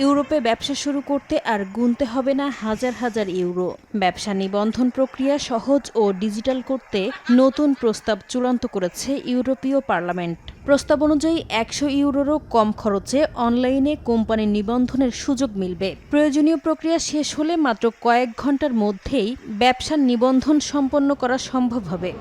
ইউরোপে ব্যবসা শুরু করতে আর গুনতে হবে না হাজার হাজার ইউরো। ব্যবসা নিবন্ধন প্রক্রিয়া সহজ ও ডিজিটাল করতে নতুন প্রস্তাব চূড়ান্ত করেছে ইউরোপীয় পার্লামেন্ট। প্রস্তাব অনুযায়ী ১০০ ইউরোরও কম খরচে অনলাইনে কোম্পানি নিবন্ধনের সুযোগ মিলবে। প্রয়োজনীয় প্রক্রিয়া শেষ হলে মাত্র কয়েক ঘন্টার মধ্যেই ব্যবসার নিবন্ধন সম্পন্ন করা সম্ভব হবে।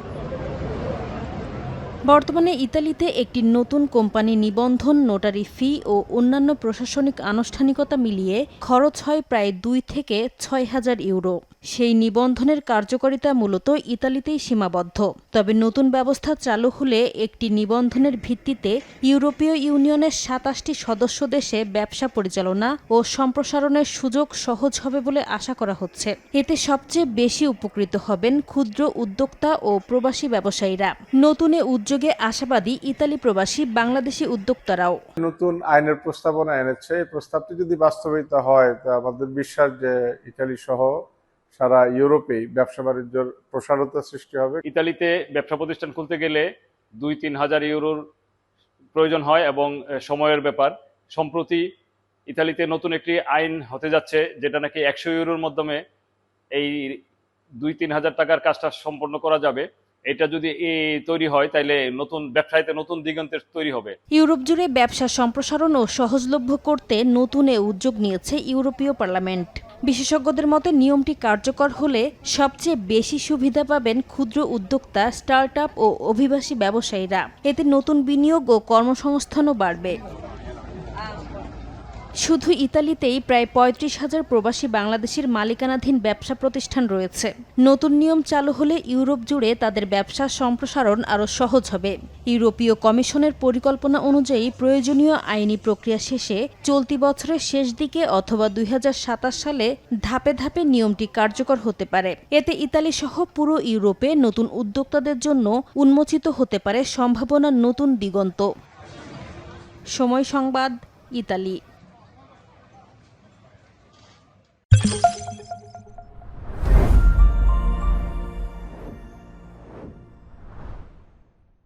বর্তমানে ইতালিতে একটি নতুন কোম্পানি নিবন্ধন, নোটারি ফি ও অন্যান্য প্রশাসনিক আনুষ্ঠানিকতা মিলিয়ে খরচ হয় প্রায় ২ থেকে ৬,০০০ ইউরো। সেই নিবন্ধনের কার্যকারিতা মূলত ইতালিতেই সীমাবদ্ধ। তবে নতুন ব্যবস্থা চালু হলে একটি নিবন্ধনের ভিত্তিতে ইউরোপীয় ইউনিয়নের ২৭টি সদস্য দেশে ব্যবসা পরিচালনা ও সম্প্রসারণের সুযোগ সহজ হবে বলে আশা করা হচ্ছে। এতে সবচেয়ে বেশি উপকৃত হবেন ক্ষুদ্র উদ্যোক্তা ও প্রবাসী ব্যবসায়ীরা। নতুন উদ্যোগে আশাবাদী ইতালি প্রবাসী বাংলাদেশি উদ্যোক্তারাও। নতুন আইনের প্রস্তাবনা এনেছে, এই প্রস্তাবটি যদি বাস্তবায়িত হয় তা আমাদের বিশ্বাস যে ইতালি সহ সারা ইউরোপেই ব্যবসা বাণিজ্যের প্রসারতা সৃষ্টি হবে। ইতালিতে ব্যবসা প্রতিষ্ঠান খুলতে গেলে ২-৩ হাজার ইউরোর প্রয়োজন হয় এবং সময়ের ব্যাপার। সম্প্রতি ইতালিতে নতুন একটি আইন হতে যাচ্ছে যেটা নাকি ১০০ ইউরোর মাধ্যমে এই ২-৩ হাজার টাকার কাজটা সম্পন্ন করা যাবে। এটা যদি তৈরি হয় তাহলে নতুন ব্যবসায়ীতে নতুন দিগন্তের তৈরি হবে। ইউরোপ জুড়ে ব্যবসা সম্প্রসারণ ও সহজলভ্য করতে নতুন উদ্যোগ নিয়েছে ইউরোপীয় পার্লামেন্ট। বিশেষজ্ঞদের মতে নিয়মটি কার্যকর হলে সবচেয়ে বেশি সুবিধা পাবেন ক্ষুদ্র উদ্যোক্তা, স্টার্টআপ ও অভিবাসী ব্যবসায়ীরা। এতে নতুন বিনিয়োগ ও কর্মসংস্থানও বাড়বে। শুধু ইতালিতেই প্রায় ৩৫,০০০ প্রবাসী বাংলাদেশের মালিকানাধীন ব্যবসা প্রতিষ্ঠান রয়েছে। নতুন নিয়ম চালু হলে ইউরোপ জুড়ে তাদের ব্যবসা সম্প্রসারণ আরও সহজ হবে। ইউরোপীয় কমিশনের পরিকল্পনা অনুযায়ী প্রয়োজনীয় আইনি প্রক্রিয়া শেষে চলতি বছরের শেষ দিকে অথবা ২০২৭ সালে ধাপে ধাপে নিয়মটি কার্যকর হতে পারে। এতে ইতালি সহ পুরো ইউরোপে নতুন উদ্যোক্তাদের জন্য উন্মোচিত হতে পারে সম্ভাবনার নতুন দিগন্ত। সময় সংবাদ, ইতালি।